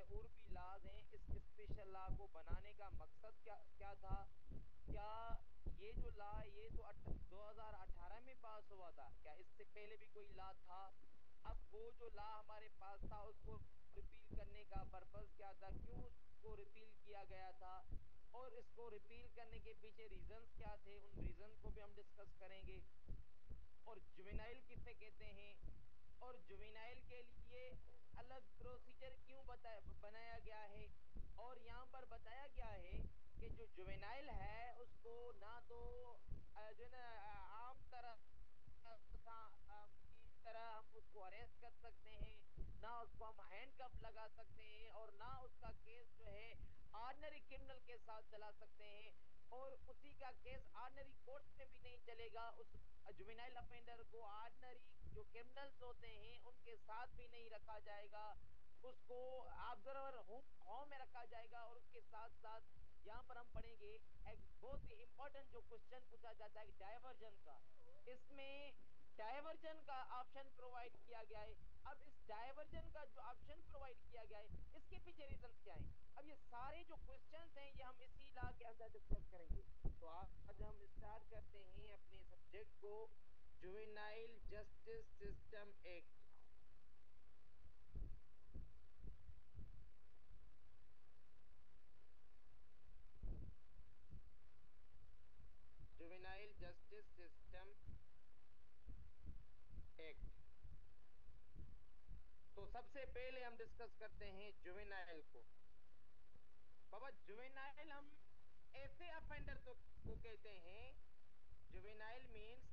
और भी लॉज हैं। इस स्पेशल लॉ को बनाने का मकसद क्या क्या था? क्या ये जो लॉ है ये तो 2018 में पास हुआ था? क्या इससे पहले भी कोई लॉ था? अब वो जो लॉ हमारे पास था उसको रिपील करने का पर्पस क्या था? क्यों उसको रिपील किया गया था? और इसको रिपील करने के पीछे रीजंस क्या थे? उन रीजन को भी हम डिस्कस करेंगे। और जुवेनाइल किसे कहते हैं? और जुवेनाइल के लिए अलग प्रोसीजर क्यों बनाया गया है? और यहाँ पर बताया गया है कि जो जुवेनाइल है उसको ना तो जो है ना आम तरह की तरह हम उसको अरेस्ट कर सकते हैं, ना उसको हम हैंडकफ लगा सकते हैं, और ना उसका केस जो है ऑर्डिनरी क्रिमिनल के साथ चला सकते हैं। और उसी का केस ऑर्डिनरी कोर्ट में भी नहीं चलेगा। उस जुवेनाइल अफेंडर को ऑर्डिनरी जो क्रिमिनल्स होते हैं उनके साथ भी नहीं रखा जाएगा। उसको ऑब्जर्वर होम होम में रखा जाएगा। और उसके साथ साथ यहाँ पर हम पढ़ेंगे एक बहुत ही इंपॉर्टेंट जो क्वेश्चन पूछा जाता है डायवर्जन का। इसमें डायवर्जन का ऑप्शन प्रोवाइड किया गया है। अब इस डायवर्जन का जो ऑप्शन प्रोवाइड किया गया है इसके पीछे रीजन क्या है? अब ये सारे जो क्वेश्चंस हैं ये हम इसी लॉ के अंदर डिस्कस करेंगे। तो आज हम स्टार्ट करते हैं अपने सब्जेक्ट को, juvenile justice system act. Juvenile justice system act. तो सबसे पहले हम डिस्कस करते हैं जुवेनाइल को। बाबा जुवेनाइल हम ऐसे अफेंडर तो को कहते हैं। Juvenile means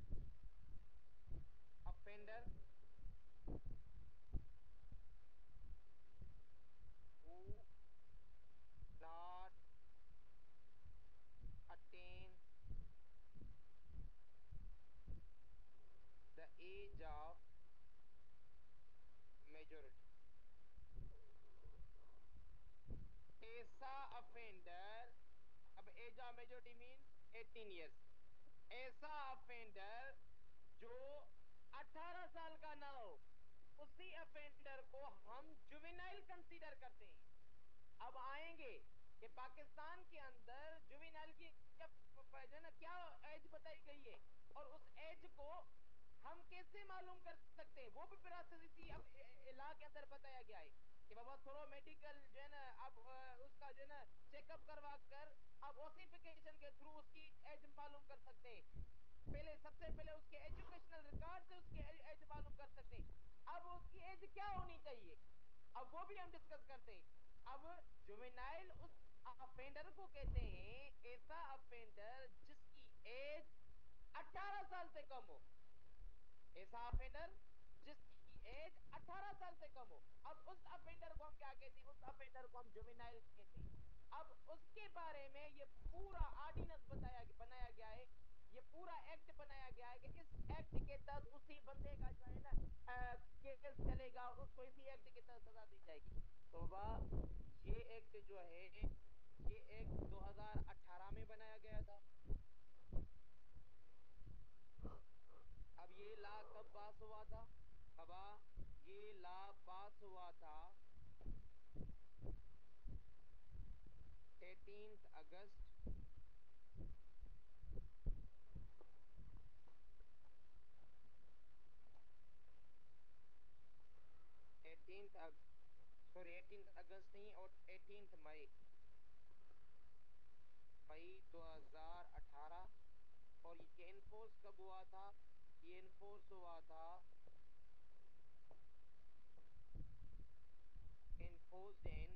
offender who not attain the age of majority। ऐसा अफेंडर, अब age of majority mean 18 years. ऐसा अफेंडर जो 18 साल का ना हो उसी अफेंडर को हम जुवेनाइल कंसीडर करते हैं। अब आएंगे कि पाकिस्तान के अंदर जुवेनाइल की जो है ना क्या एज बताई गई है, और उस एज को हम कैसे मालूम कर सकते हैं वो भी प्रोसेस इसी अब लॉ के अंदर बताया गया है कि बाबा थोड़ा मेडिकल जो है ना अब उसका जो है ना चेकअप करवा कर अब ओसिफिकेशन के थ्रू उसकी एज मालूम कर सकते हैं। पहले सबसे पहले उसके एजुकेशनल रिकॉर्ड से उसकी एज मालूम कर सकते हैं। अब उसकी एज क्या होनी चाहिए अब वो भी हम डिस्कस करते हैं। अब जुवेनाइल उस अफेंडर को कहते हैं, ऐसा अफेंडर जिसकी एज 18 साल से कम हो। ऐसा अफेंडर जिसकी एज 18 साल से कम हो। अब उस अफेंडर को हम क्या कहते हैं? उस अफेंडर को हम जुवेनाइल कहते हैं। अब उसके बारे में ये पूरा ऑर्डिनेंस बनाया गया है। ये पूरा एक्ट बनाया गया है कि इस एक्ट के तहत उसी बंदे का जो है ना केस चलेगा, उसको इसी एक्ट के तहत सजा दी जाएगी। तो वाह, ये एक्ट जो है ये एक्ट 2018 में बनाया गया था। अब ये लॉ कब पास हुआ था बाबा? ये लॉ पास हुआ था 18 अगस्त 18 सॉरी 18 अगस्त नहीं, और 18 मई, मई 2018। और ये इन्फोर्स कब हुआ था? ये इन्फोर्स हुआ था, इन्फोर्स्ड इन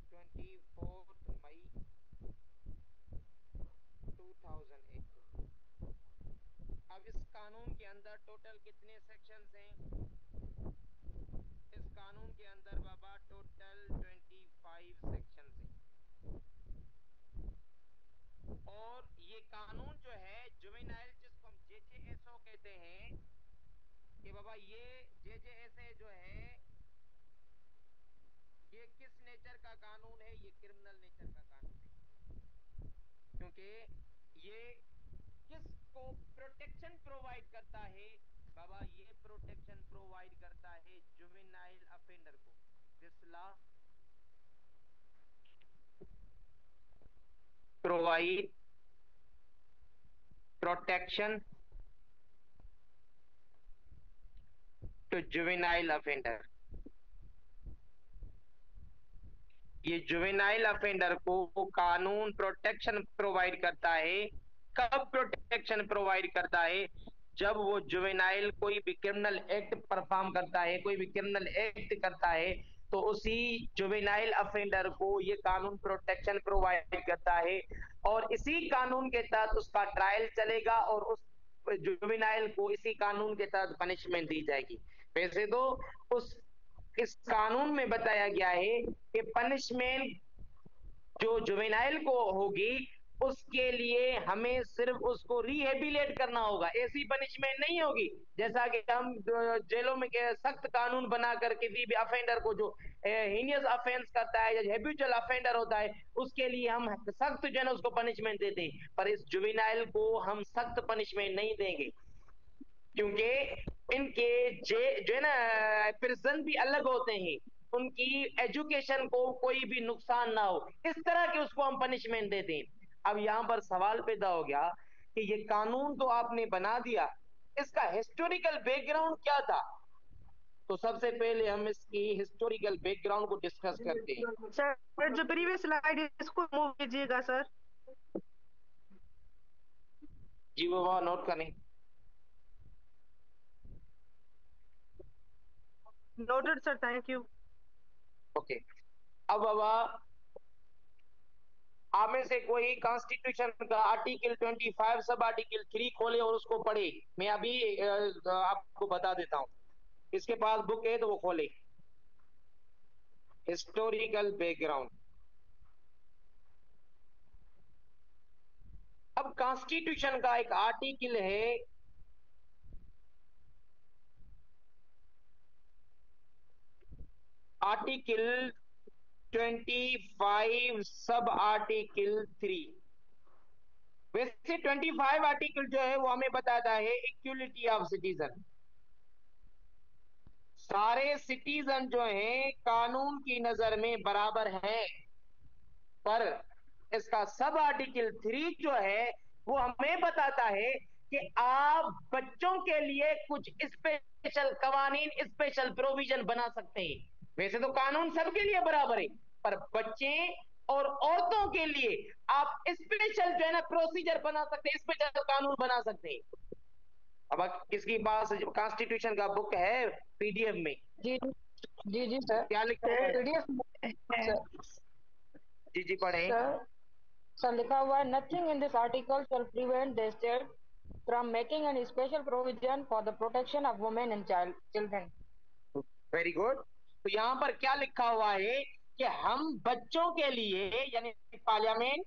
24 मई 2018। अब इस कानून के अंदर टोटल कितने सेक्शंस हैं? इस कानून के अंदर बाबा टोटल 25 सेक्शंस हैं। और ये कानून जो है जुवेनाइल, जिसको हम जेजेएसओ कहते हैं, कि बाबा ये जेजेएसए जो है ये किस नेचर का कानून है? ये क्रिमिनल नेचर का कानून है। क्योंकि ये किसको प्रोटेक्शन प्रोवाइड करता है बाबा? ये प्रोटेक्शन प्रोवाइड करता है जुवेनाइल अफेंडर को। This law provide protection to juvenile offender। ये जुवेनाइल अफेंडर को कानून प्रोटेक्शन प्रोवाइड करता है। कब प्रोटेक्शन प्रोवाइड करता है? जब वो जुवेनाइल कोई भी क्रिमिनल एक्ट परफॉर्म करता है, कोई भी क्रिमिनल एक्ट करता है, तो उसी जुवेनाइल अफेंडर को ये कानून प्रोटेक्शन प्रोवाइड करता है और इसी कानून के तहत उसका ट्रायल चलेगा और उस जुवेनाइल को इसी कानून के तहत पनिशमेंट दी जाएगी। वैसे तो उस इस कानून में बताया गया है कि पनिशमेंट जो जुवेनाइल को होगी उसके लिए हमें सिर्फ उसको रिहेबिलेट करना होगा, ऐसी पनिशमेंट नहीं होगी जैसा कि हम जेलों में के सख्त कानून बनाकर किसी भी अफेंडर को जो हीनियस अफेंस करता है या हैबिचुअल अफेंडर होता है उसके लिए हम सख्त जो है ना उसको पनिशमेंट देते हैं, पर इस जुवेनाइल को हम सख्त पनिशमेंट नहीं देंगे क्योंकि इनके जो है ना प्रिजन भी अलग होते हैं, उनकी एजुकेशन को कोई भी नुकसान ना हो, इस तरह के उसको हम पनिशमेंट देते हैं। अब यहाँ पर सवाल पैदा हो गया कि ये कानून तो आपने बना दिया, इसका हिस्टोरिकल बैकग्राउंड क्या था? तो सबसे पहले हम इसकी हिस्टोरिकल बैकग्राउंड को डिस्कस करते हैं। सर जो प्रीवियस स्लाइड है इसको मूव कीजिएगा सर। जी वो नोट करें। Noted sir, thank you. Okay, अब बाबा आप में से कोई कॉन्स्टिट्यूशन का आर्टिकल 25 सब आर्टिकल 3 खोले और उसको पढ़े। मैं अभी आपको बता देता हूं, इसके पास बुक है तो वो खोले। Historical background. अब कॉन्स्टिट्यूशन का एक आर्टिकल है आर्टिकल 25 सब आर्टिकल 3। वैसे 25 आर्टिकल जो है वो हमें बताता है इक्वलिटी ऑफ सिटीजन। सारे सिटीजन जो हैं कानून की नजर में बराबर हैं, पर इसका सब आर्टिकल 3 जो है वो हमें बताता है कि आप बच्चों के लिए कुछ स्पेशल कवानीन स्पेशल प्रोविजन बना सकते हैं। वैसे तो कानून सबके लिए बराबर है, पर बच्चे और औरतों के लिए आप स्पेशल जो है ना प्रोसीजर बना सकते हैं, स्पेशल कानून बना सकते हैं। अब किसके पास कॉन्स्टिट्यूशन का बुक है पीडीएफ में? जी जी जी सर। क्या लिखा है? PDF sir. जी जी पढ़े। सर सर लिखा हुआ है, nothing in this article shall prevent the state from making any special provision for the protection of women and children। Very good. तो यहां पर क्या लिखा हुआ है कि हम बच्चों के लिए यानी पार्लियामेंट,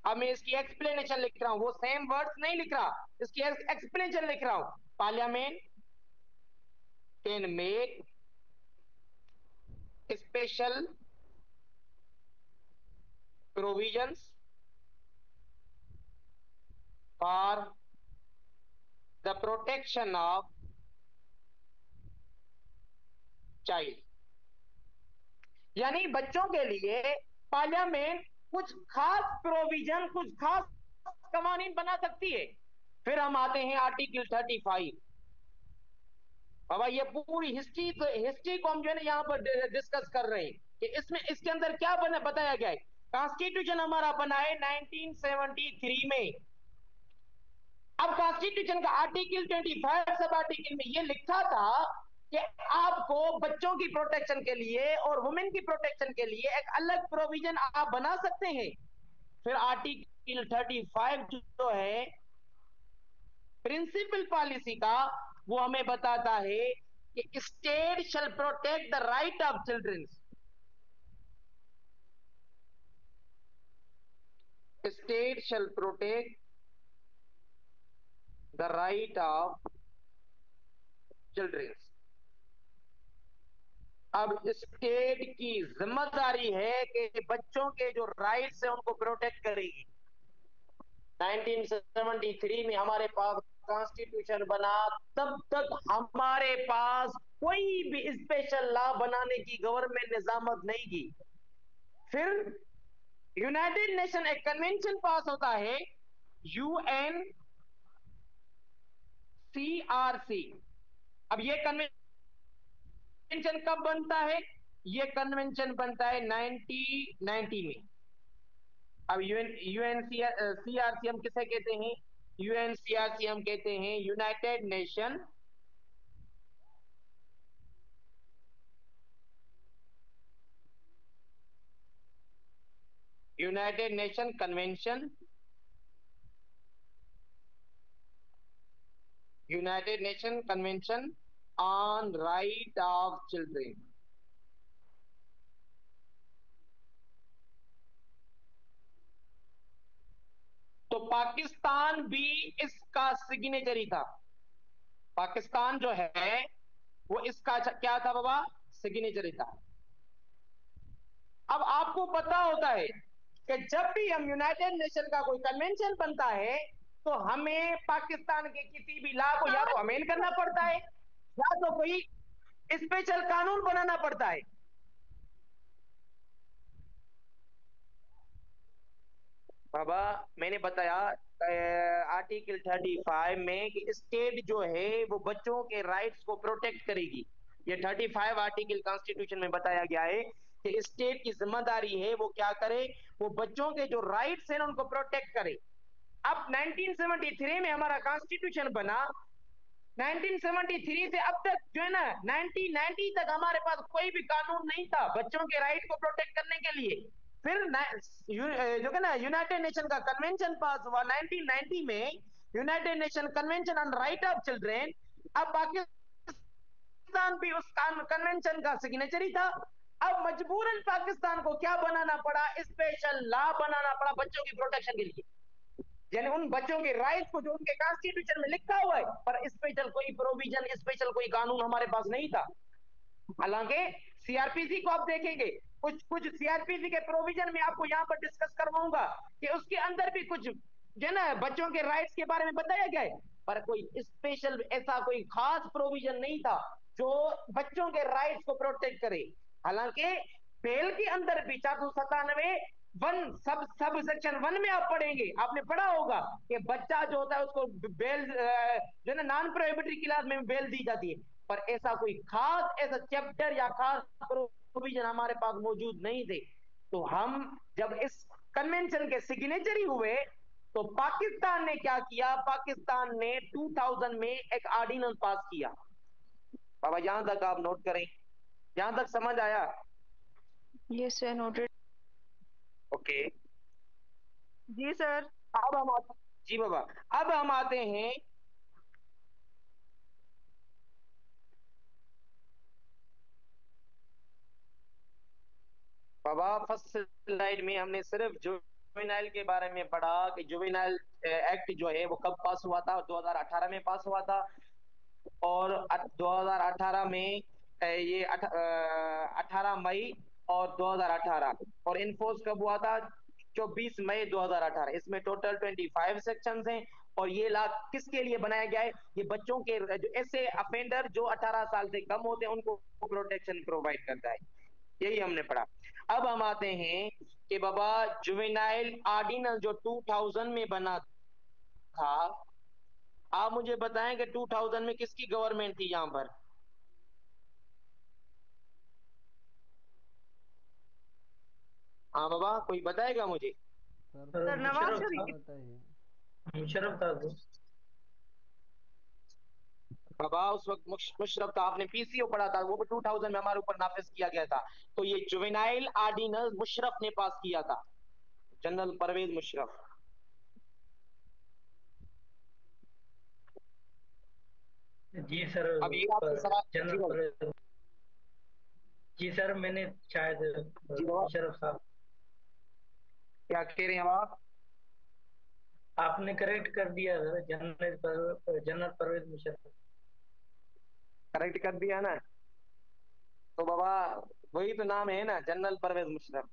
अब मैं इसकी एक्सप्लेनेशन लिख रहा हूं, वो सेम वर्ड्स नहीं लिख रहा, इसकी एक्सप्लेनेशन लिख रहा हूं। Parliament can make special provisions for the protection of child. यानी बच्चों के लिए पार्लियामेंट कुछ खास प्रोविजन, कुछ खास कवानीन बना सकती है। फिर हम आते हैं आर्टिकल 35। बाबा ये पूरी हिस्ट्री को हम जो है ना यहाँ पर डिस्कस कर रहे हैं कि इसमें इसके अंदर क्या बना बताया गया है। कॉन्स्टिट्यूशन हमारा बना है 1973 में। अब कॉन्स्टिट्यूशन का आर्टिकल 25 सब आर्टिकल में ये लिखा था कि आपको बच्चों की प्रोटेक्शन के लिए और वुमेन की प्रोटेक्शन के लिए एक अलग प्रोविजन आप बना सकते हैं। फिर आर्टिकल 35 जो है प्रिंसिपल पॉलिसी का, वो हमें बताता है कि state shall protect the right of children. State shall protect the right of children. अब स्टेट की जिम्मेदारी है कि बच्चों के जो राइट्स है उनको प्रोटेक्ट करेगी। 1973 में हमारे पास कॉन्स्टिट्यूशन बना, तब तक हमारे पास कोई भी स्पेशल लॉ बनाने की गवर्नमेंट ने जहमत नहीं की। फिर यूनाइटेड नेशन एक कन्वेंशन पास होता है, UNCRC। अब ये कन्वेंशन कब बनता है? ये कन्वेंशन बनता है 1990 में। अब यूएनसीआरसी हम किसे कहते हैं? यूएनसीआरसी हम कहते हैं United Nation convention, United Nation convention on right of children. तो पाकिस्तान भी इसका सिग्नेचरी था। पाकिस्तान जो है वो इसका क्या था बाबा? सिग्नेचरी था। अब आपको पता होता है कि जब भी हम यूनाइटेड नेशन का कोई कन्वेंशन बनता है तो हमें पाकिस्तान के किसी भी लॉ को या तो अमेंड करना पड़ता है या तो कोई स्पेशल कानून बनाना पड़ता है। बाबा मैंने बताया आर्टिकल 35 में कि स्टेट जो है वो बच्चों के राइट्स को प्रोटेक्ट करेगी। ये 35 आर्टिकल कॉन्स्टिट्यूशन में बताया गया है कि स्टेट की जिम्मेदारी है वो क्या करे, वो बच्चों के जो राइट्स हैं उनको प्रोटेक्ट करे। अब 1973 में हमारा कॉन्स्टिट्यूशन बना। 1973 से अब तक जो है ना 1990 तक हमारे पास कोई भी कानून नहीं था बच्चों के राइट को प्रोटेक्ट करने के लिए। फिर जो है ना यूनाइटेड नेशन का कन्वेंशन पास हुआ 1990 में, United Nation convention on right of children. अब पाकिस्तान भी उस कन्वेंशन का सिग्नेचरी था। अब मजबूरन पाकिस्तान को क्या बनाना पड़ा? स्पेशल लॉ बनाना पड़ा बच्चों की प्रोटेक्शन के लिए, यानी उन बच्चों के राइट्स को जो उनके कॉन्स्टिट्यूशन में लिखा हुआ है, पर स्पेशल कोई प्रोविजन, स्पेशल कोई कानून हमारे पास नहीं था। हालांकि सीआरपीसी को आप देखेंगे, कुछ कुछ सीआरपीसी के प्रोविजन में आपको यहां पर डिस्कस करवाऊंगा कि उसके अंदर भी कुछ जो ना बच्चों के राइट्स के बारे में बताया गया है, पर कोई स्पेशल ऐसा कोई खास प्रोविजन नहीं था जो बच्चों के राइट्स को प्रोटेक्ट करे। हालांकि बेल के अंदर भी 497 वन सब सेक्शन 1 में आप पढ़ेंगे, आपने पढ़ा होगा कि बच्चा जो होता है उसको बेल जो है ना नॉन प्रोहिबिटरी क्लास में बेल दी जाती है, पर ऐसा कोई खास ऐसा चैप्टर या खास प्रोविजन हमारे पास मौजूद नहीं थे। तो हम जब इस कन्वेंशन के सिग्नेचरी हुए तो पाकिस्तान ने क्या किया? पाकिस्तान ने 2000 में एक ऑर्डिनेंस पास किया। बाबा यहां तक आप नोट करें, यहां तक समझ आया? Yes, sir, noted. ओके। जी सर। अब हम आते, जी बाबा, अब हम आते हैं बाबा फर्स्ट स्लाइड में हमने सिर्फ जुवेनाइल के बारे में पढ़ा कि जुवेनाइल एक्ट जो है वो कब पास हुआ था? 2018 में पास हुआ था। और 2018 में ये 18 मई और 2018, और इनफोर्स कब हुआ था? 24 मई 2018। इसमें टोटल 25 सेक्शंस हैं। और ये लॉ किसके लिए बनाया गया है? ये बच्चों के जो ऐसे अफेंडर जो 18 साल से कम होते हैं उनको प्रोटेक्शन प्रोवाइड करता है। यही हमने पढ़ा। अब हम आते हैं कि बाबा जुवेनाइल ऑर्डिनेंस जो 2000 में बना था, आप मुझे बताएं कि 2000 में किसकी गवर्नमेंट थी यहां पर? हाँ बाबा, कोई बताएगा मुझे? सर नवाज शरीफ। मुशर्रफ था वो। बाबा उस वक्त मुशर्रफ था। आपने पीसीओ पढ़ा था, वो भी 2000 में हमारे ऊपर नाफिज किया गया था। तो ये जुवेनाइल ऑर्डिनेंस मुशर्रफ ने पास किया था, जनरल परवेज मुशर्रफ। जी सर। अब ये आपके सवाल, जी जनरल बाबा। परवेज। जी सर, मैंने शायद जी बाबा, मुशर्रफ साहब। क्या कह रहे हैं अब आप? आपने करेक्ट कर दिया sir, general Parvez Musharraf. Correct कर दिया ना? तो बाबा वही तो नाम है ना, जनरल परवेज मुशर्रफ।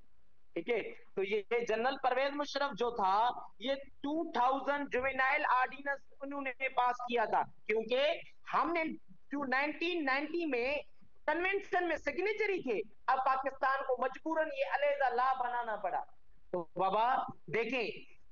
ठीक है। तो ये जनरल परवेज मुशर्रफ जो था, ये 2000 जुवेनाइल ऑर्डिनेंस उन्होंने पास किया था, क्योंकि हमने 1990 में कन्वेंशन में सिग्नेचरी थे। अब पाकिस्तान को मजबूरन ये अलहदा लॉ बनाना पड़ा। तो बाबा देखें,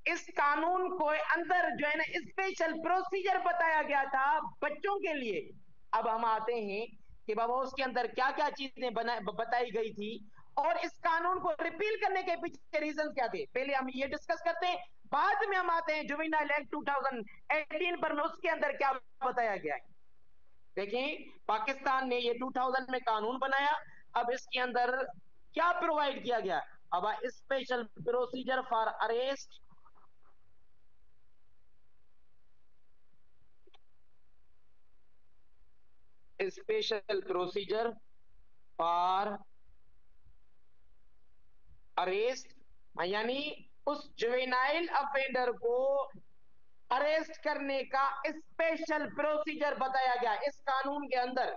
इस कानून को अंदर जो है ना स्पेशल प्रोसीजर बताया गया था बच्चों के लिए। अब हम आते हैं कि बाबा उसके अंदर क्या क्या चीजें बताई गई थी और इस कानून को रिपील करने के पीछे रीजन क्या थे, पहले हम ये डिस्कस करते हैं, बाद में हम आते हैं जुवेनाइल एक्ट 2018 पर में उसके अंदर क्या बताया गया है। देखिए, पाकिस्तान ने ये 2000 में कानून बनाया। अब इसके अंदर क्या प्रोवाइड किया गया? अब special procedure for arrest, special procedure for arrest, यानी उस जुवेनाइल अफेंडर को अरेस्ट करने का स्पेशल प्रोसीजर बताया गया इस कानून के अंदर।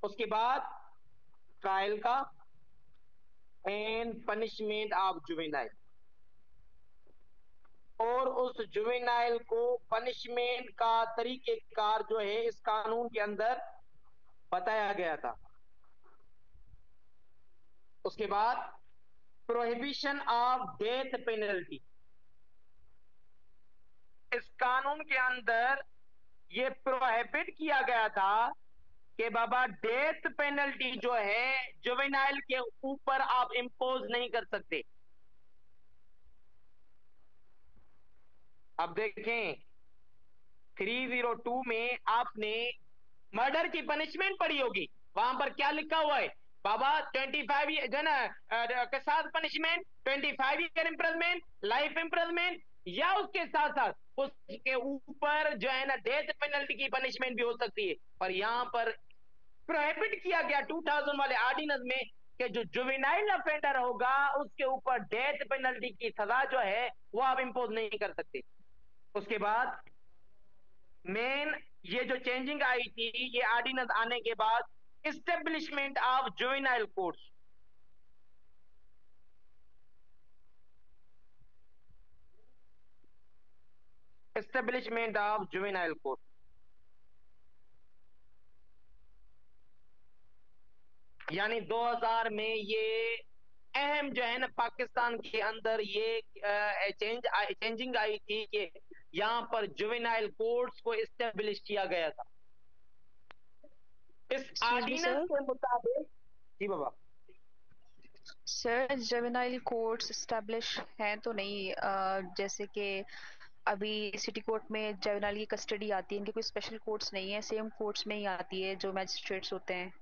उसके बाद ट्रायल का एंड पनिशमेंट ऑफ जुवेनाइल, और उस जुवेनाइल को पनिशमेंट का तरीकेकार जो है इस कानून के अंदर बताया गया था। उसके बाद प्रोहिबिशन ऑफ डेथ पेनल्टी, इस कानून के अंदर ये प्रोहिबिट किया गया था कि बाबा डेथ पेनल्टी जो है जुवेनाइल के ऊपर आप इंपोज नहीं कर सकते। अब देखें, 302 में आपने मर्डर की पनिशमेंट पड़ी होगी, वहां पर क्या लिखा हुआ है बाबा? 25 ईयर जो है ना के साथ punishment 25 year imprisonment, life imprisonment, या उसके साथ साथ उसके ऊपर जो है ना डेथ पेनल्टी की पनिशमेंट भी हो सकती है। पर यहां पर प्रोहिबिट किया गया 2000 वाले ऑर्डिनेंस में कि जो जुवेनाइल अफेंडर होगा उसके ऊपर डेथ पेनल्टी की सजा जो है वो आप इंपोज नहीं कर सकते। उसके बाद मेन ये जो चेंजिंग आई थी ये ऑर्डिनेंस आने के बाद, establishment of juvenile courts, establishment of juvenile court, यानी 2000 में ये अहम जो है ना पाकिस्तान के अंदर ये चेंजिंग आई थी कि यहां पर जुवेनाइल कोर्ट्स को इस्टेब्लिश किया गया था इस एक्सक्यूज मी ऑर्डिनेंस सर। के मुताबिक। जी बाबा। सर जुवेनाइल कोर्ट्स एस्टेब्लिश हैं तो नहीं, जैसे कि अभी सिटी कोर्ट में जुवेनाइल की कस्टडी आती है, इनके कोई स्पेशल कोर्ट्स नहीं है, सेम कोर्ट्स में ही आती है जो मैजिस्ट्रेट्स होते हैं।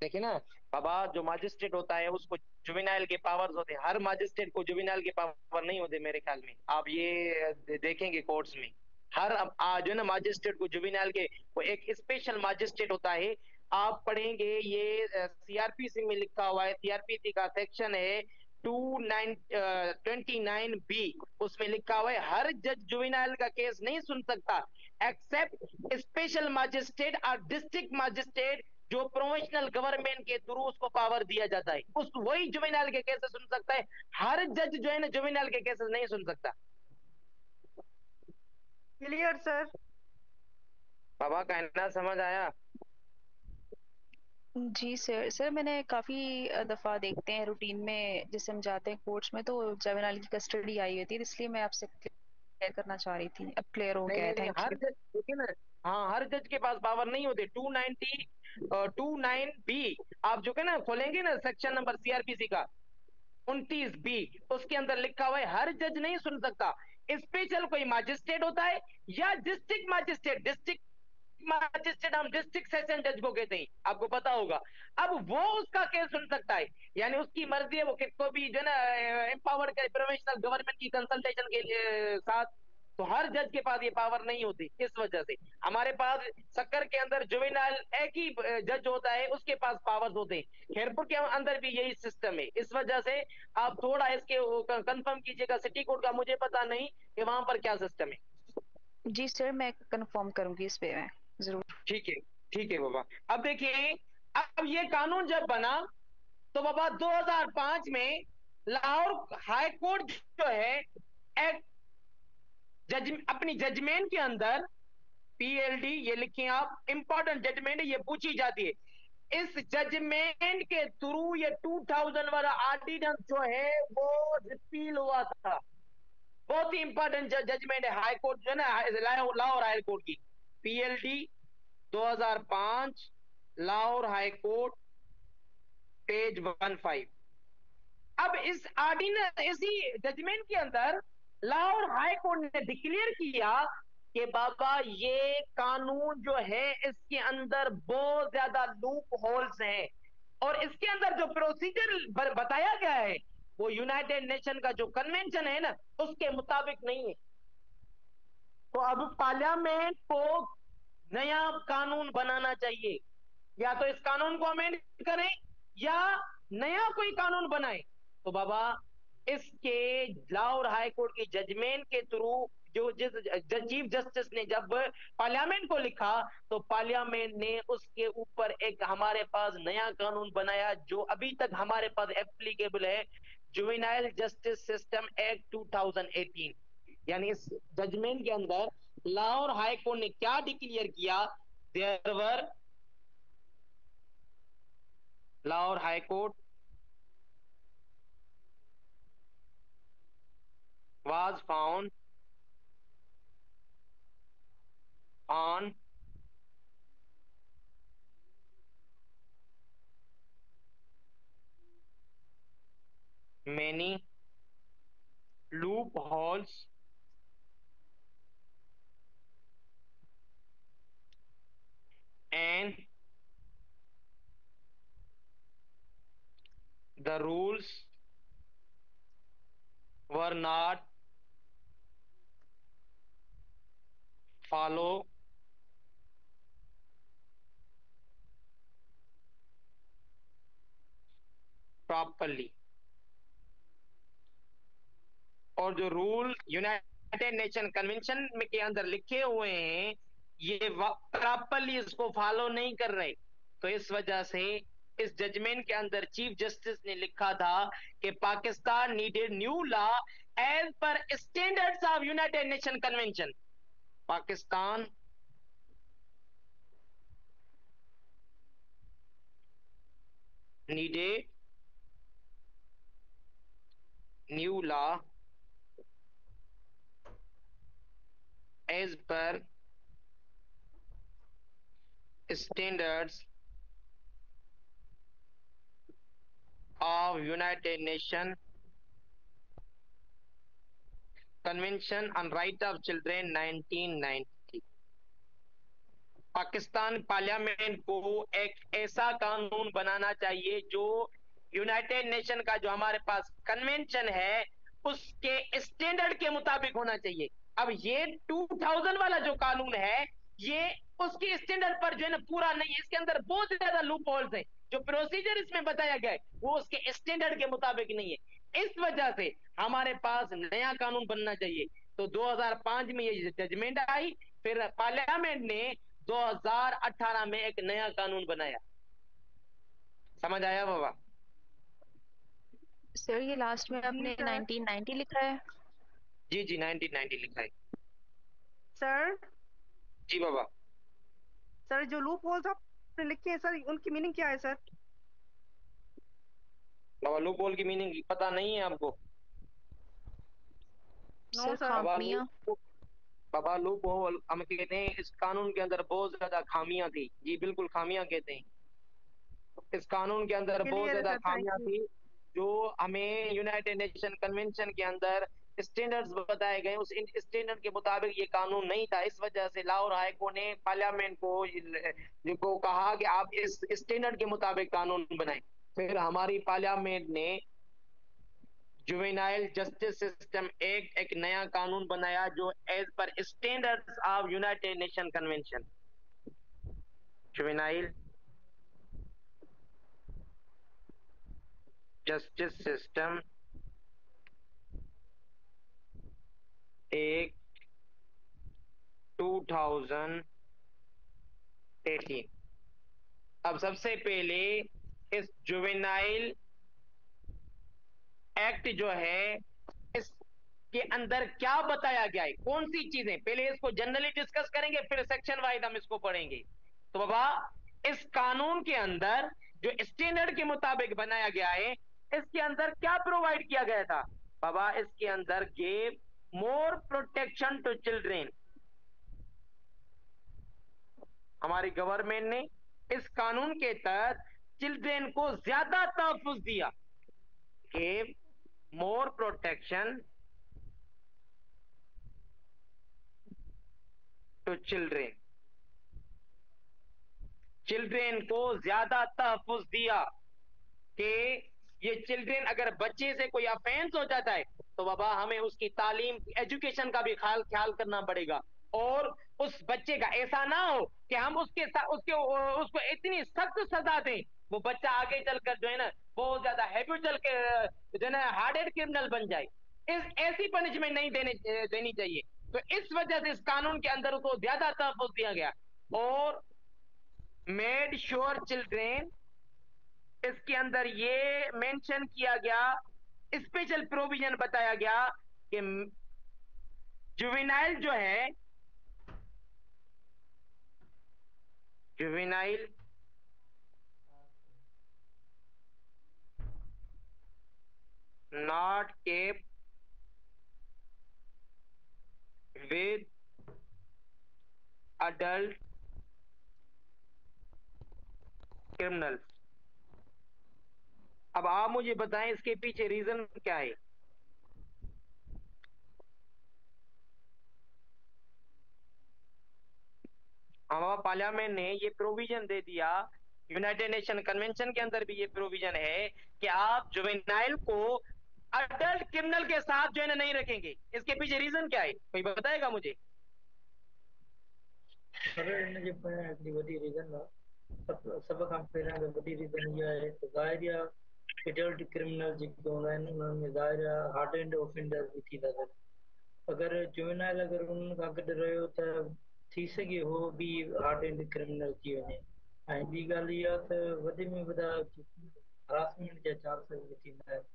देखिए ना बाबा, जो मजिस्ट्रेट होता है उसको जुवेनाइल के पावर्स होते हैं, हर मजिस्ट्रेट को जुवेनाइल के पावर नहीं होते मेरे ख्याल में, आप ये देखेंगे कोर्ट्स में हर जो है ना मजिस्ट्रेट को जुवेनाइल के वो एक स्पेशल मजिस्ट्रेट होता है। आप पढ़ेंगे ये सीआरपीसी में लिखा हुआ है, सीआरपीसी का सेक्शन है 29 बी, उसमें लिखा हुआ है हर जज जुवेनाइल का केस नहीं सुन सकता एक्सेप्ट स्पेशल मजिस्ट्रेट और डिस्ट्रिक्ट मजिस्ट्रेट जो प्रोविंशियल गवर्नमेंट के थ्रू उसको पावर दिया जाता है, उस वही जुवेनाइल के केसेस सुन सकता है। हर जज जो है ना जुवेनाइल के केसेस नहीं सुन सकता। Clear sir. बाबा कहना समझ आया? जी सर। सर मैंने काफ़ी दफ़ा देखते हैं रूटीन में, जैसे हम जाते हैं कोर्ट्स में तो जुवेनाइल की कस्टडी आई होती है, इसलिए मैं आपसे क्लियर करना चाह रही थी। अब क्लियर हो नहीं गया है, नहीं नहीं, थैंक हर यू। जज देखिए ना, हाँ हर जज के पास पावर नहीं होते। 29 बी आप जो है ना खोलेंगे ना सेक्शन नंबर सीआरपीसी का 29 बी, उसके अंदर लिखा हुआ है हर जज नहीं सुन सकता, स्पेशल कोई मजिस्ट्रेट होता है या डिस्ट्रिक्ट मजिस्ट्रेट, डिस्ट्रिक्ट मजिस्ट्रेट हम डिस्ट्रिक्ट सेशन जज को कहते हैं, आपको पता होगा। अब वो उसका केस सुन सकता है, यानी उसकी मर्जी है वो किसको भी जो है ना एम्पावर्ड करे प्रोविंशियल गवर्नमेंट की कंसल्टेशन के साथ। तो हर जज के पास ये पावर नहीं होती, इस वजह से हमारे पास सक्कर के अंदर जुवेनाइल एक ही जज होता है, उसके पास पावर्स होते हैं। खैरपुर के अंदर भी यही सिस्टम है, इस वजह से आप थोड़ा इसके कंफर्म कीजिएगा, सिटी कोर्ट का मुझे पता नहीं कि वहां पर क्या सिस्टम है। जी सर, मैं कंफर्म करूंगी इस पे, मैं ज़रूर। ठीक है, ठीक है बाबा। अब देखिए, अब ये कानून जब बना तो बाबा 2005 में लाहौर हाई कोर्ट जो है एक जज अपनी जजमेंट के अंदर पीएलडी ये लिखें आप, इंपॉर्टेंट जजमेंट ये पूछी जाती है इस जजमेंट के थ्रू ये 2000 वाला ऑर्डिनेंस जो है वो रिपील हुआ था। बहुत ही इंपॉर्टेंट जजमेंट है हाई कोर्ट जो है ना, लाहौर हाई कोर्ट की, PLD 2005 Lahore high court, page 15। अब इस ऑर्डिनेंस इसी जजमेंट के अंदर लाहौर हाई कोर्ट ने डिक्लेयर किया कि बाबा ये कानून जो है इसके अंदर बहुत ज्यादा लूप होल्स हैं, और इसके अंदर जो प्रोसीजर बताया गया है वो यूनाइटेड नेशन का जो कन्वेंशन है ना उसके मुताबिक नहीं है। तो अब पार्लियामेंट को नया कानून बनाना चाहिए, या तो इस कानून को अमेंड करें या नया कोई कानून बनाए। तो बाबा इसके लाहौर हाई कोर्ट की जजमेंट के थ्रू जो चीफ जस्टिस ने जब पार्लियामेंट को लिखा तो पार्लियामेंट ने उसके ऊपर एक हमारे पास नया कानून बनाया जो अभी तक हमारे पास एप्लीकेबल है, जुवेनाइल जस्टिस सिस्टम एक्ट 2018। यानी इस जजमेंट के अंदर लाहौर हाई कोर्ट ने क्या डिक्लेयर किया, there were Lahore High Court was found on many loopholes and the rules were not followed properly। और जो रूल यूनाइटेड नेशन कन्वेंशन में के अंदर लिखे हुए हैं ये प्रॉपरली इसको फॉलो नहीं कर रहे। तो इस वजह से इस जजमेंट के अंदर चीफ जस्टिस ने लिखा था कि Pakistan needed new law as per standards of United Nation convention. Pakistan needed new law as per standards of United Nations Convention on Right of Children 1990। Pakistan parliament को एक ऐसा कानून बनाना चाहिए जो यूनाइटेड नेशन का जो हमारे पास कन्वेंशन है उसके स्टैंडर्ड के मुताबिक होना चाहिए। अब ये 2000 वाला जो कानून है ये उसकी स्टैंडर्ड पर जो है ना पूरा नहीं है, इसके अंदर बहुत ज्यादा लूप होल्स है, जो प्रोसीजर इसमें बताया गया है वो उसके स्टैंडर्ड के मुताबिक नहीं है। इस वजह से हमारे पास नया कानून बनना चाहिए। तो 2005 में ये जजमेंट आई, फिर पार्लियामेंट ने 2018 में एक नया कानून बनाया। समझ आया बाबा? सर ये लास्ट में जी आपने सर। 1990 लिखा है। जी जी 1990 लिखा है। सर जी बाबा। सर जो लूप होल्स आपने लिखे हैं सर उनकी मीनिंग क्या है सर? बाबा लूप होल की मीनिंग पता नहीं है आपको? No sir sir. खामियां। बाबा लूप होल हम कहते हैं इस कानून के अंदर बहुत ज्यादा खामियां थी। जी बिल्कुल खामियां कहते हैं, इस कानून के अंदर बहुत क्लियर है ज्यादा सर, थैंक खामियां यू। थी जो हमें यूनाइटेड नेशन कन्वेंशन के अंदर स्टैंडर्ड्स बताए गए उस स्टैंडर्ड के मुताबिक ये कानून नहीं था। इस वजह से लाहौर हाई कोर्ट ने पार्लियामेंट को कहा कि आप इस स्टैंडर्ड के मुताबिक कानून बनाएं। फिर हमारी पार्लियामेंट ने जुवेनाइल जस्टिस सिस्टम एक्ट एक नया कानून बनाया जो as per standards of United Nation convention, juvenile justice system act 2018। अब सबसे पहले इस जुवेनाइल एक्ट जो है इसके अंदर क्या बताया गया है, कौन सी चीजें, पहले इसको जनरली डिस्कस करेंगे फिर सेक्शन वाइज हम इसको पढ़ेंगे। तो बाबा इस कानून के अंदर जो स्टैंडर्ड के मुताबिक बनाया गया है, इसके अंदर क्या प्रोवाइड किया गया था बाबा? इसके अंदर gave more protection to children. हमारी गवर्नमेंट ने इस कानून के तहत चिल्ड्रेन को ज्यादा तहफ्फुज दिया। Gave more protection to children. Children को ज्यादा तहफ्फुज दिया कि ये चिल्ड्रेन, अगर बच्चे से कोई अफेंस हो जाता है तो बाबा हमें उसकी तालीम, एजुकेशन का भी ख्याल ख्याल करना पड़ेगा। और उस बच्चे का ऐसा ना हो कि हम उसके उसको इतनी सख्त सजा दें, वो बच्चा आगे चलकर जो है ना बहुत ज्यादा हैबिचुअल के जो है ना हार्डेड क्रिमिनल बन जाए। इस ऐसी पनिशमेंट नहीं देनी चाहिए। तो इस वजह से इस कानून के अंदर उसको ज्यादा तहफ्फुज दिया गया। और मेड श्योर चिल्ड्रेन, इसके अंदर ये मेंशन किया गया, स्पेशल प्रोविजन बताया गया कि जुवेनाइल जो है, juvenile not kept with adult criminals. अब आप मुझे बताएं इसके पीछे रीजन क्या है? हमारा पार्लियामेंट ने ये प्रोविजन दे दिया, यूनाइटेड नेशन कन्वेंशन के अंदर भी ये प्रोविजन है कि आप जुवेनाइल को अडल्ट क्रिमिनल के साथ जो है ना नहीं रखेंगे। इसके पीछे रीजन क्या है, कोई बताएगा मुझे? सर इन जे हिकिड़ी वॾी रीज़न आहे, सभ खां पहिरियां त वॾी रीज़न इहा आहे त ज़ाहिर आहे एडल्ट क्रिमिनल जेके हूंदा आहिनि उन्हनि में ज़ाहिर आहे हार्ड एंड ऑफेंडर बि थी था सघनि। अगरि जुवेनाइल अगरि उन्हनि खां गॾु रहियो त थी सघे उहो बि हार्ड एंड क्रिमिनल थी वञे। ऐं ॿी ॻाल्हि इहा त वॾे में वॾा हरासमेंट जा चांसिस बि थींदा आहिनि।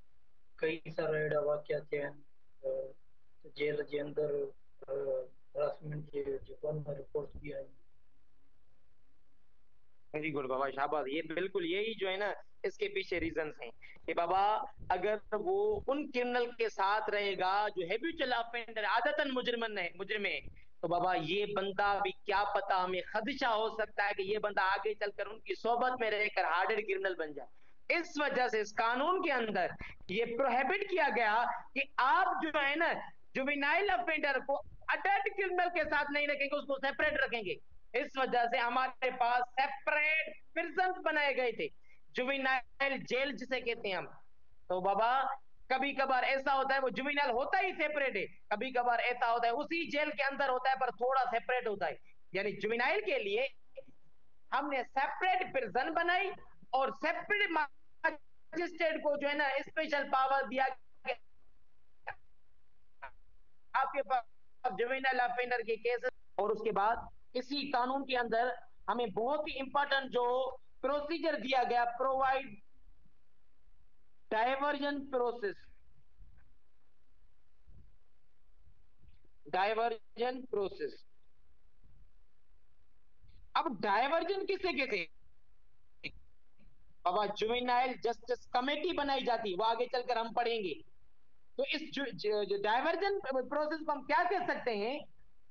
कई सारा अहिड़ा वाकिया थिया आहिनि जेल जे अंदरि हरासमेंट जे जेको आहे रिपोर्ट थी आहिनि। वेरी गुड बाबा, शाबाश। ये बिल्कुल यही जो है ना इसके पीछे रीजंस हैं कि बाबा अगर वो उन क्रिमिनल के साथ रहेगा जो हैबिचुअल ऑफेंडर, आदतन मुजरिम है, तो बाबा ये बंदा भी क्या पता, हमें खदशा हो सकता है कि ये बंदा आगे चलकर उनकी सोबत में रहकर हार्डेड क्रिमिनल बन जाए। इस वजह से इस कानून के अंदर ये प्रोहिबिट किया गया कि आप जो है ना जुवेनाइल ऑफेंडर को अडल्ट क्रिमिनल के साथ नहीं रखेंगे, उसको सेपरेट रखेंगे। इस वजह से हमारे पास सेपरेट प्रिजन बनाए गए थे, जुवेनाइल जेल जिसे कहते हैं हम। तो बाबा कभी कभार ऐसा होता है वो जुवेनाइल होता ही सेपरेट है, कभी कभार ऐसा होता है उसी जेल के अंदर होता है पर थोड़ा सेपरेट होता है। यानी जुवेनाइल के लिए हमने सेपरेट प्रिजन बनाई और सेपरेट मजिस्ट्रेट को जो है ना स्पेशल पावर दिया कि आपके पास जुवेनाइल ऑफेंडर के केसेस। और उसके बाद इसी कानून के अंदर हमें बहुत ही इंपॉर्टेंट जो प्रोसीजर दिया गया, provide diversion process. Diversion process, अब डाइवर्जन किसे कहते हैं बाबा? जुवेनाइल जस्टिस कमेटी बनाई जाती है, वो आगे चलकर हम पढ़ेंगे। तो इस जो डाइवर्जन प्रोसेस को हम क्या कह सकते हैं?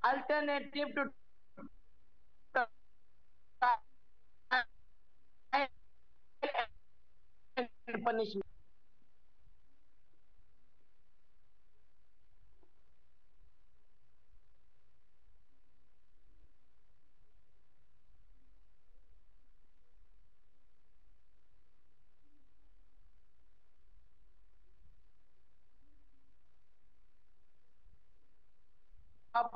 Alternative to punishment. अब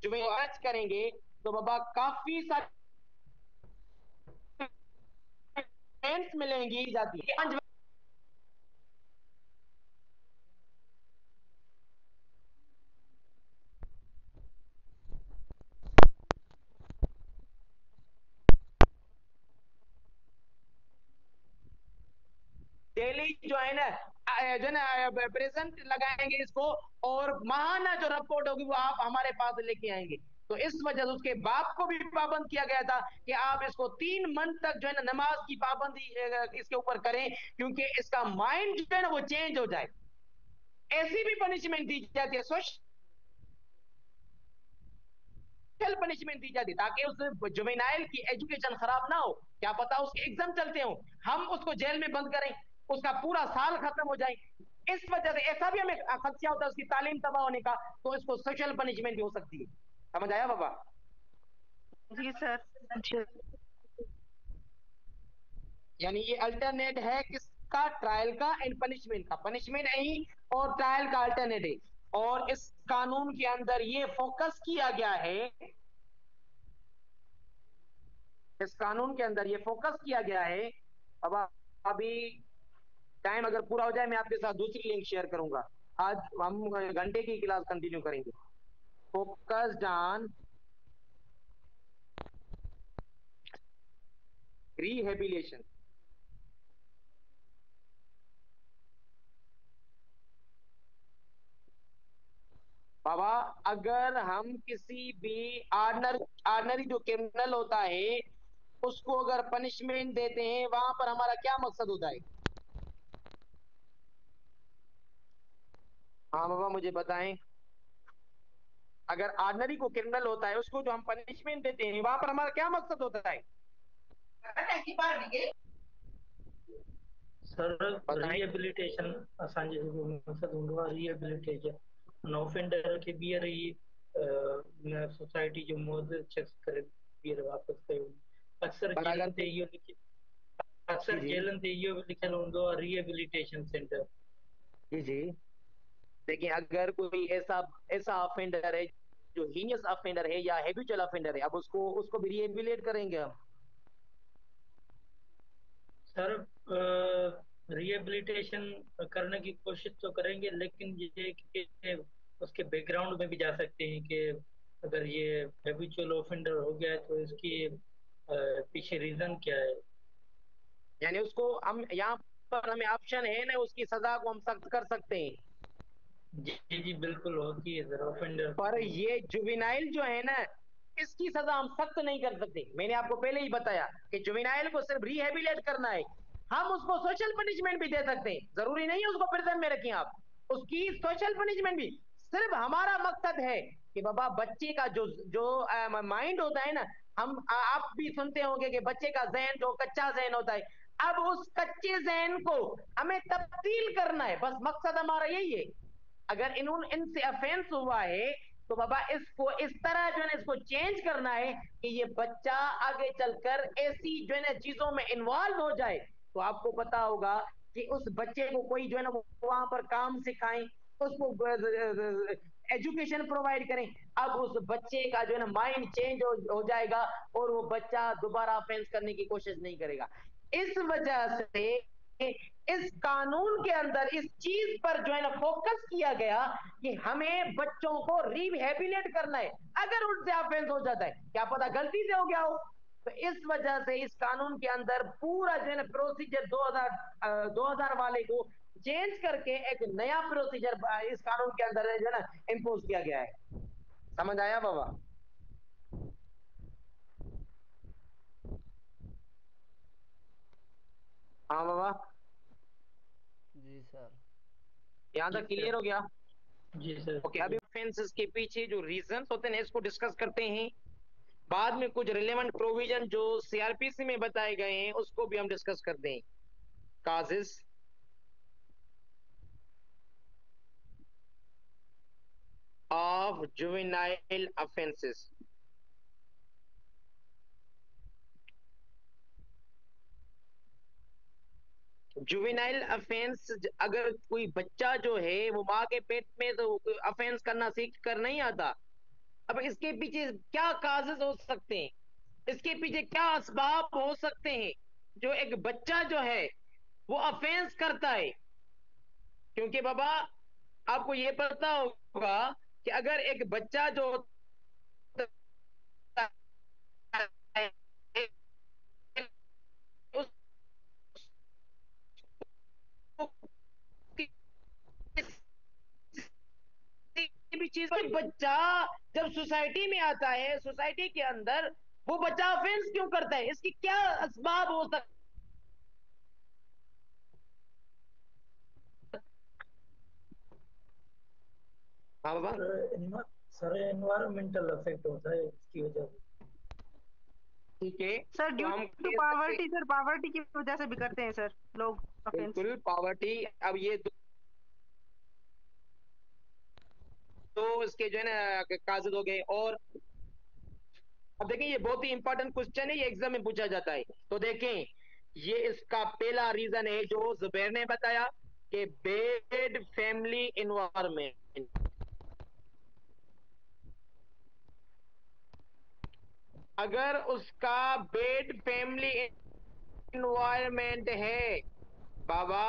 जो आज करेंगे तो बाबा काफी सारी मिलेंगी जाती है। डेली जो है ना प्रेजेंट लगाएंगे इसको, और महाना जो रिपोर्ट होगी वो आप हमारे पास लेके आएंगे। तो इस वजह से उसके बाप को भी पाबंद किया गया था कि आप इसको 3 मंथ तक जो है ना नमाज की पाबंदी इसके ऊपर करें, क्योंकि इसका माइंड जो है ना वो चेंज हो जाए। ऐसी भी पनिशमेंट दी जाती है, सोशल पनिशमेंट दी जाती है, ताकि उस जुवेनाइल की एजुकेशन खराब ना हो। क्या पता उसके एग्जाम चलते हो, हम उसको जेल में बंद करें, उसका पूरा साल खत्म हो जाए। इस वजह से ऐसा भी हमें खदशा होता है उसकी तालीम तबाह होने का, तो इसको सोशल पनिशमेंट भी हो सकती है। समझ आया बाबा? जी सर। जी। यानी ये अल्टरनेट है किसका? ट्रायल का एंड पनिशमेंट का। पनिशमेंट नहीं और ट्रायल का अल्टरनेट है। और इस कानून के अंदर ये फोकस किया गया है, इस कानून के अंदर ये फोकस किया गया है। अब अभी टाइम अगर पूरा हो जाए मैं आपके साथ दूसरी लिंक शेयर करूंगा। आज हम घंटे की क्लास कंटिन्यू करेंगे। Focused on rehabilitation. बाबा अगर हम किसी भी ऑर्डनरी जो क्रिमिनल होता है उसको अगर पनिशमेंट देते हैं, वहां पर हमारा क्या मकसद होता है? हाँ बाबा मुझे बताएं। अगर ऑर्डनरी को क्रिमिनल होता है उसको जो हम पनिशमेंट देते हैं, वहां पर हमारा क्या मकसद होता है? सर बताएं। रिहेबिलिटेशन असांजे जेको मक़सदु हूंदो आहे रिहेबिलिटेशन ऑफेंडर खे ॿीहर ई सोसाइटी जो मुअज़्ज़िज़ शख़्स करे ॿीहर वापसि कयो। अक्सर पर अगर जेलनि ते इहो जी अक्सर जी जेलनि ते इहो लिखियलु हूंदो आहे रिहेबिलिटेशन सेंटर। जी जी, देखिए अगर कोई ऐसा ऐसा ऑफेंडर है जो हीनियस ऑफेंडर है या हैबिचुअल ऑफेंडर है, अब उसको उसको भी रिहेबिलिटेट करेंगे हम। सर रिहेबिलिटेशन करने की कोशिश तो करेंगे, लेकिन ये कि उसके बैकग्राउंड में भी जा सकते हैं कि अगर ये हैबिचुअल ऑफेंडर हो गया है तो इसकी पीछे रीजन क्या है। यानी उसको हम यहाँ पर हमें ऑप्शन है ना, उसकी सजा को हम सख्त कर सकते हैं। जी जी बिल्कुल होती है सर ऑफेंडर पर की। ये जुवेनाइल जो है ना, इसकी सजा हम सख्त नहीं कर सकते। मैंने आपको पहले ही बताया कि जुवेनाइल को सिर्फ रिहेबिलिटेट करना है। हम उसको सोशल पनिशमेंट भी दे सकते हैं, जरूरी नहीं है उसको प्रिजन में रखें आप। उसकी सोशल पनिशमेंट भी, सिर्फ हमारा मकसद है कि बाबा बच्चे का जो जो माइंड होता है ना, आप भी सुनते होंगे कि बच्चे का जहन जो कच्चा जहन होता है, अब उस कच्चे जहन को हमें तब्दील करना है। बस मकसद हमारा यही है। अगर इनसे अफेंस हुआ है तो बाबा इसको इस तरह जो है ना इसको चेंज करना है कि ये बच्चा आगे चलकर ऐसी जो है ना चीजों में इन्वॉल्व हो जाए। तो आपको पता होगा कि उस बच्चे को कोई जो है ना वहां पर काम सिखाएं, उसको एजुकेशन प्रोवाइड करें। अब उस बच्चे का जो है ना माइंड चेंज हो जाएगा और वो बच्चा दोबारा अफेंस करने की कोशिश नहीं करेगा। इस वजह से इस कानून के अंदर इस चीज पर जो है ना फोकस किया गया कि हमें बच्चों को रिहेबिलिटेट करना है। अगर उनसे ऑफेंस हो जाता है, क्या पता गलती से हो गया हो, तो इस वजह से इस कानून के अंदर पूरा जो है ना प्रोसीजर 2000 वाले को चेंज करके एक नया प्रोसीजर इस कानून के अंदर जो है ना इम्पोज किया गया है। समझ आया बाबा? हाँ बाबा, जी सर। यहाँ जी तक सर। क्लियर हो गया? जी सर। ओके, अभी ऑफेंसेस के पीछे जो रीजंस होते हैं इसको डिस्कस करते हैं। बाद में कुछ रिलेवेंट प्रोविजन जो सीआरपीसी में बताए गए हैं उसको भी हम डिस्कस करते हैं। Causes of juvenile offences. Juvenile offence, अगर कोई बच्चा जो है वो माँ के पेट में तो अफेंस करना सीख कर नहीं आता। अब इसके पीछे क्या काजेस हो सकते हैं, इसके पीछे क्या असबाब हो सकते हैं जो एक बच्चा जो है वो अफेंस करता है? क्योंकि बाबा आपको ये पता होगा कि अगर एक बच्चा जो होता है उसको किसी भी चीज, बच्चा जब सोसाइटी में आता है, सोसाइटी के अंदर वो बच्चा ऑफेंस क्यों करता है, इसकी क्या असबाब हो सकता है? हाँ बाबा। सर एनवायरमेंटल इफेक्ट होता है इसकी वजह से। ठीक है, सर तो ड्यू हम टू कह सकते, पावर्टी, सर पावर्टी की वजह से भी करते हैं सर लोग ऑफेंस। बिल्कुल पॉवर्टी। अब ये दो इसके जो है ना काजिज हो गए। और अब देखें, ये बहुत ही इंपॉर्टेंट क्वेश्चन है, ये एग्जाम में पूछा जाता है। तो देखें, ये इसका पहला रीजन है जो जुबैर ने बताया कि बेड फैमिली इन्वायरमेंट। अगर उसका बेड फैमिली इन्वायरमेंट है बाबा,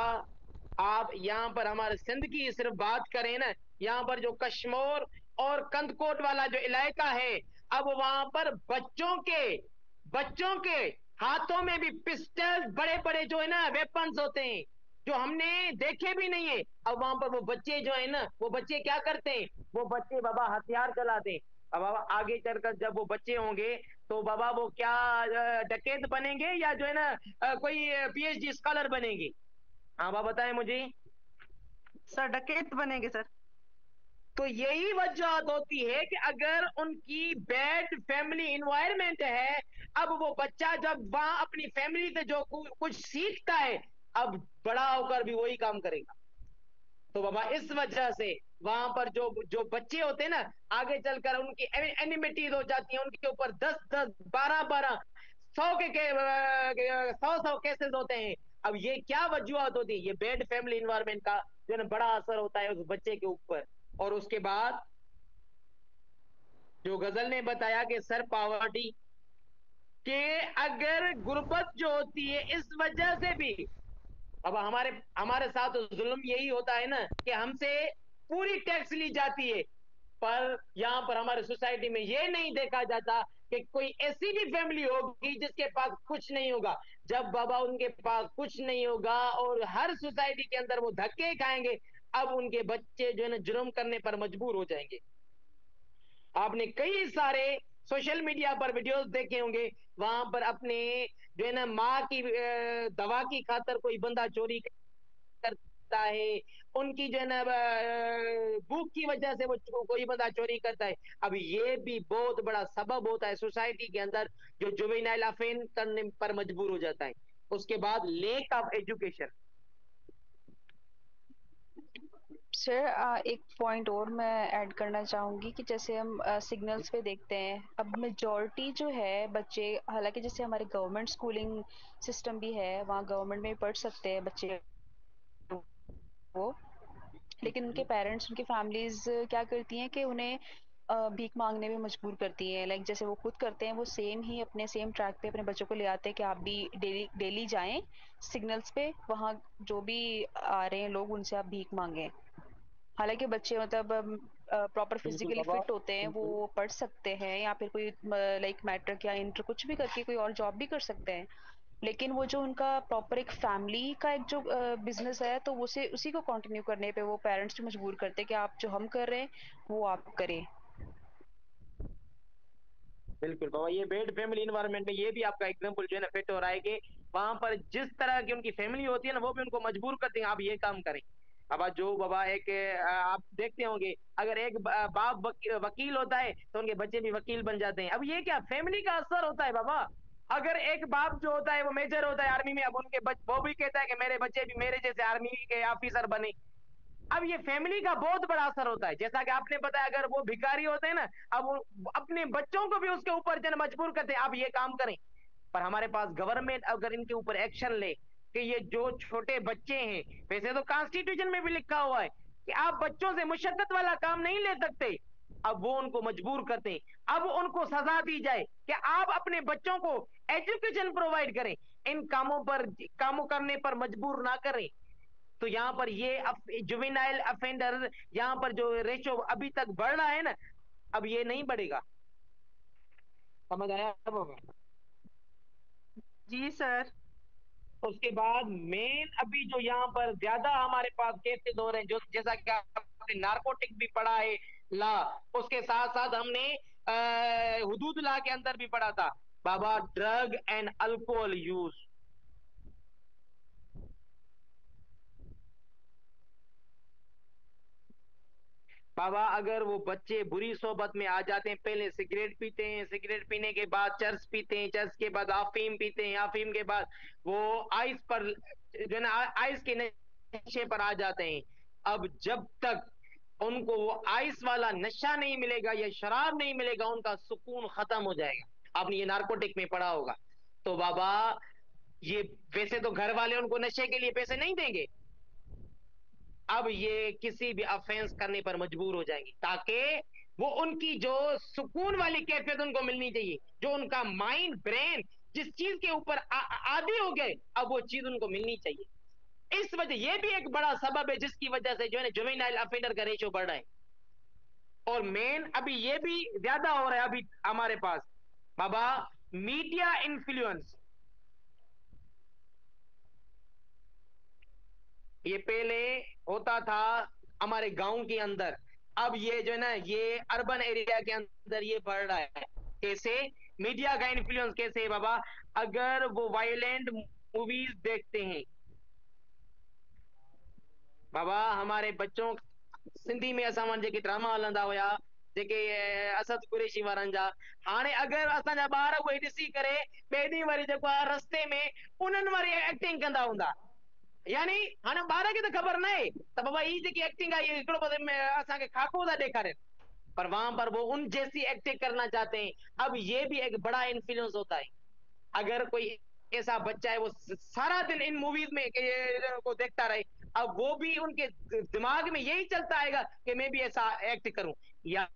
आप यहाँ पर हमारे सिंध की सिर्फ बात करें ना, यहाँ पर जो कश्मीर और कंदकोट वाला जो इलाका है, अब वहां पर बच्चों के हाथों में भी पिस्टल, बड़े बड़े जो है ना वेपन्स होते हैं, जो हमने देखे भी नहीं है। अब वहां पर वो बच्चे जो है ना, वो बच्चे क्या करते हैं, वो बच्चे बाबा हथियार चलाते हैं। अब बाबा आगे चलकर जब वो बच्चे होंगे, तो बाबा वो क्या डकैत बनेंगे या जो है ना कोई पीएचडी स्कॉलर बनेंगे? हाँ बाबा बताएं मुझे। सर डकैत बनेंगे सर। तो यही वजह होती है कि अगर उनकी बैड फैमिली इन्वायरमेंट है, अब वो बच्चा जब वहां अपनी फैमिली से जो कुछ सीखता है, अब बड़ा होकर भी वही काम करेगा। तो बाबा इस वजह से वहां पर जो जो बच्चे होते हैं ना, आगे चलकर उनकी एनिमिटीज हो जाती है, उनके ऊपर 10-10, 12-12, 100 100 केसेस होते हैं। अब ये क्या वजूहत होती है? ये बैड फैमिली इन्वायरमेंट का जो है ना बड़ा असर होता है उस बच्चे के ऊपर। और उसके बाद जो गजल ने बताया कि सर पावर्टी के, अगर गुर्बत जो होती है इस वजह से भी, अब हमारे हमारे साथ तो जुल्म यही होता है ना कि हमसे पूरी टैक्स ली जाती है, पर यहां पर हमारे सोसाइटी में ये नहीं देखा जाता कि कोई ऐसी भी फैमिली होगी जिसके पास कुछ नहीं होगा। जब बाबा उनके पास कुछ नहीं होगा और हर सोसाइटी के अंदर वो धक्के खाएंगे, अब उनके बच्चे जो है ना जुर्म करने पर मजबूर हो जाएंगे। आपने कई सारे सोशल मीडिया पर वीडियोस देखे होंगे, वहां पर अपने जो है ना माँ की दवा की खातर कोई बंदा चोरी करता है, उनकी जो है ना भूख की वजह से वो कोई बंदा चोरी करता है। अब ये भी बहुत बड़ा सबब होता है सोसाइटी के अंदर जो जुवेनाइल अफेन करने पर मजबूर हो जाता है। उसके बाद लेक ऑफ एजुकेशन। सर एक पॉइंट और मैं ऐड करना चाहूंगी कि जैसे हम सिग्नल्स पे देखते हैं, अब मेजॉरिटी जो है बच्चे, हालांकि जैसे हमारे गवर्नमेंट स्कूलिंग सिस्टम भी है, वहाँ गवर्नमेंट में पढ़ सकते हैं बच्चे वो, लेकिन उनके पेरेंट्स, उनकी फैमिलीज क्या करती हैं कि उन्हें भीख मांगने में मजबूर करती हैं। लाइक जैसे वो खुद करते हैं, वो सेम ही अपने सेम ट्रैक पे अपने बच्चों को ले आते हैं कि आप भी डेली डेली जाएं सिग्नल्स पे, वहाँ जो भी आ रहे हैं लोग उनसे आप भीख मांगें। हालांकि बच्चे मतलब प्रॉपर बिल्कुल फिजिकली बाबा, फिट होते हैं, वो बिल्कुल। पढ़ सकते हैं या फिर कोई लाइक मैट्रिक या इंटर कुछ भी करके कोई और जॉब भी कर सकते हैं। लेकिन वो जो उनका प्रॉपर एक फैमिली का एक जो बिजनेस है, तो उसे उसी को कंटिन्यू करने पे वो पेरेंट्स मजबूर करते हैं कि आप जो हम कर रहे हैं वो आप करें। बिल्कुल बाबा, ये बेड फैमिली इन्वायरमेंट में ये भी आपका एग्जाम्पल जो है ना फिट हो रहा है कि वहां पर जिस तरह की उनकी फैमिली होती है ना, वो भी उनको मजबूर करती है आप ये काम करें। अब जो बाबा एक आप देखते होंगे, अगर एक बाप वकील होता है तो उनके बच्चे भी वकील बन जाते हैं। अब ये क्या फैमिली का असर होता है बाबा। अगर एक बाप जो होता है वो मेजर होता है आर्मी में, अब उनके वो भी कहता है कि मेरे बच्चे भी मेरे जैसे आर्मी के ऑफिसर बने। अब ये फैमिली का बहुत बड़ा असर होता है। जैसा कि आपने बताया, अगर वो भिखारी होते हैं ना, अब वो अपने बच्चों को भी उसके ऊपर जन मजबूर करते हैं आप ये काम करें। पर हमारे पास गवर्नमेंट अगर इनके ऊपर एक्शन ले कि ये जो छोटे बच्चे हैं, वैसे तो कॉन्स्टिट्यूशन में भी लिखा हुआ है कि आप बच्चों से मुशक्कत वाला काम नहीं ले सकते, अब वो उनको मजबूर करते हैं। अब उनको सजा दी जाए कि आप अपने बच्चों को एजुकेशन प्रोवाइड करें, इन कामों करने पर मजबूर ना करें। तो यहाँ पर ये जुवेनाइल अफेंडर, यहाँ पर जो रेशो अभी तक बढ़ रहा है ना, अब ये नहीं बढ़ेगा। समझ आया अब? जी सर। उसके बाद मेन अभी जो यहाँ पर ज्यादा हमारे पास केसेस हो रहे हैं, जो जैसा कि आपने नारकोटिक भी पढ़ा है, ला, उसके साथ साथ हमने हुदूद ला के अंदर भी पढ़ा था बाबा, ड्रग एंड अल्कोहल यूज। बाबा अगर वो बच्चे बुरी सोबत में आ जाते हैं, पहले सिगरेट पीते हैं, सिगरेट पीने के बाद चर्च पीते हैं, चर्च के बाद अफीम पीते हैं, अफीम के बाद वो आइस पर जो है ना आइस के नशे पर आ जाते हैं। अब जब तक उनको वो आइस वाला नशा नहीं मिलेगा या शराब नहीं मिलेगा, उनका सुकून खत्म हो जाएगा। आपने ये नार्कोटिक में पढ़ा होगा। तो बाबा ये वैसे तो घर वाले उनको नशे के लिए पैसे नहीं देंगे, अब ये किसी भी ऑफेंस करने पर मजबूर हो जाएंगे, ताकि वो उनकी जो सुकून वाली कैफियत उनको मिलनी चाहिए, जो उनका माइंड ब्रेन जिस चीज के ऊपर आदी हो गए, अब वो चीज उनको मिलनी चाहिए। इस वजह ये भी एक बड़ा सबब है जिसकी वजह से जो है ना जुवेनाइल ऑफेंडर का रेशियो बढ़ रहा है। और मेन अभी ये भी ज्यादा हो रहा है अभी हमारे पास बाबा, मीडिया इन्फ्लुएंस। ये पहले होता था हमारे गांव के अंदर, अब ये जो है ना ये अर्बन एरिया के अंदर ये बढ़ रहा है। कैसे? मीडिया का इन्फ्लुएंस कैसे है बाबा? अगर वो वायलेंट मूवीज देखते हैं बाबा, हमारे बच्चों सिंधी में असां वटि जेके ड्रामा हलंदा हुया, जेके असद कुरैशी वारनि जा, हाणे अगरि असांजा ॿार उहे ॾिसी करे ॿिए ॾींहुं वरी जेको आहे रस्ते में उन्हनि वारी एक्टिंग कंदा हूंदा, यानी हाणे ॿार खे त ख़बर न आहे त बाबा ही जेकी एक्टिंग आहे हिकिड़ो असांखे खाको था ॾेखारनि, पर वहां पर वो उन जैसी एक्टिंग करना चाहते हैं। अब ये भी एक बड़ा इन्फ्लुएंस होता है। अगर कोई ऐसा बच्चा है वो सारा दिन इन मूवीज में को देखता रहे, अब वो भी उनके दिमाग में यही चलता आएगा कि मैं भी ऐसा एक्ट करूं। या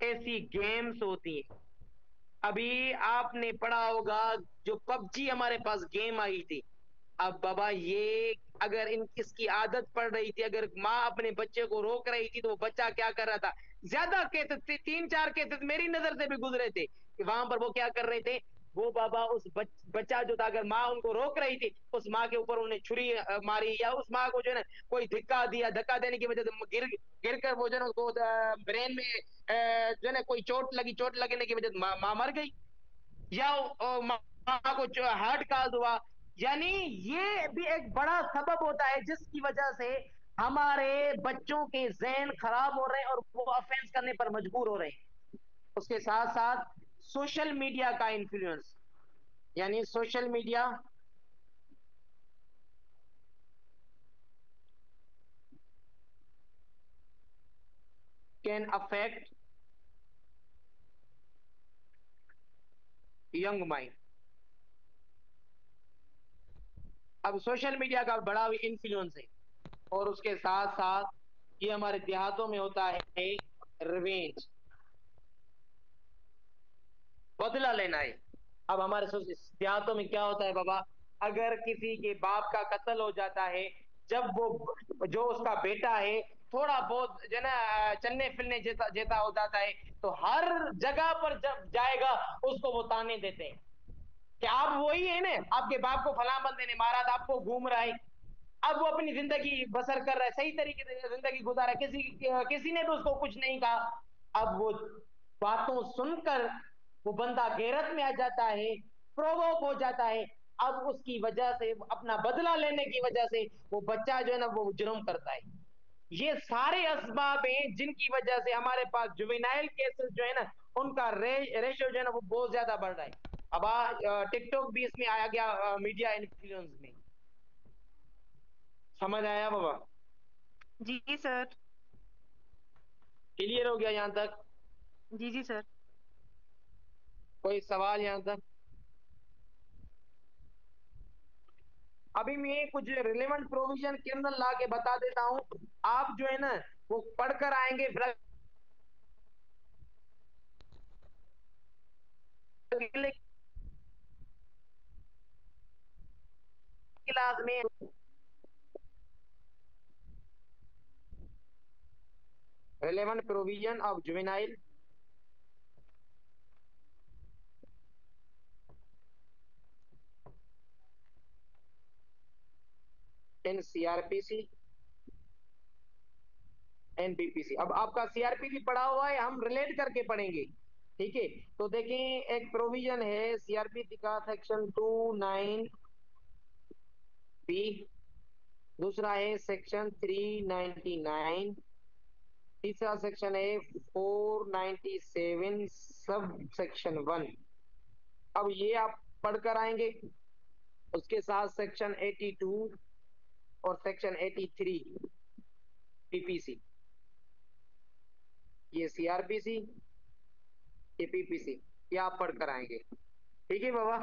ऐसी गेम्स होती हैं, अभी आपने पढ़ा होगा जो पबजी हमारे पास गेम आई थी। अब बाबा ये अगर इन इसकी आदत पड़ रही थी, अगर माँ अपने बच्चे को रोक रही थी, तो वो बच्चा क्या कर रहा था? ज्यादा केसेस, 3-4 केसेस मेरी नजर से भी गुजरे थे कि वहां पर वो क्या कर रहे थे, वो बाबा उस बच्चा जो था, अगर माँ उनको रोक रही थी, उस माँ के ऊपर उन्हें छुरी मारी, या उस माँ को जो है ना कोई धक्का दिया, धक्का देने की वजह से गिर कर वो जो है ना उसको ब्रेन में जो है ना कोई चोट लगी, चोट लगने की वजह से माँ मर गई, या माँ को हार्ट काल हुआ। यानी ये भी एक बड़ा सबब होता है जिसकी वजह से हमारे बच्चों के ज़हन खराब हो रहे हैं और वो ऑफेंस करने पर मजबूर हो रहे हैं। उसके साथ साथ सोशल मीडिया का इन्फ्लुएंस, यानी social media can affect young mind. अब सोशल मीडिया का बड़ा इन्फ्लुएंस है, और उसके साथ साथ ये हमारे देहातों में होता है रिवेंज, बदला लेना है। अब हमारे देहातों में क्या होता है बाबा, अगर किसी के बाप का कत्ल हो जाता है, जब वो जो उसका बेटा है थोड़ा बहुत जो है ना चलने फिरने जैसा जैसा हो जाता है, तो हर जगह पर जब जाएगा उसको वो ताने देते हैं कि आप वही है ना, आपके बाप को फलां बंदे ने मारा था, आपको घूम रहा है। अब वो अपनी जिंदगी बसर कर रहा है, सही तरीके से जिंदगी गुजारा, किसी ने भी उसको कुछ नहीं कहा। अब वो बातों सुनकर वो बंदा गैरत में आ जाता है, प्रोवोक हो जाता है। अब उसकी वजह से अपना बदला लेने की वजह से वो बच्चा जो है ना वो जुर्म करता है। ये सारे असबाब हैं जिनकी वजह से हमारे पास जुवेनाइल केसेस जो है ना उनका रेशियो जो है ना वो बहुत ज्यादा बढ़ रहा है। अब टिकटॉक भी इसमें आया गया मीडिया इन्फ्लुएंस में। समझ आया बाबा? जी सर। क्लियर हो गया यहाँ तक? जी जी सर। कोई सवाल यहाँ तक? अभी मैं कुछ रिलेवेंट प्रोविजन क्रिमिनल लॉ के बता देता हूँ, आप जो है ना वो पढ़कर आएंगे फिर अगले क्लास में relevant provision of juvenile in CRPC एनपीपीसी। अब आपका सीआरपीसी पढ़ा हुआ है, हम रिलेट करके पढ़ेंगे। ठीक है, तो देखें एक प्रोविजन है सीआरपीसी का सेक्शन 29B, दूसरा है सेक्शन 399, तीसरा सेक्शन है 497 सब सेक्शन 1। अब ये आप पढ़कर आएंगे। उसके साथ सेक्शन 82 और सेक्शन 83 पीपीसी, ये सीआरपीसी, ये पीपीसी, ये आप पढ़कर आएंगे। ठीक है बाबा।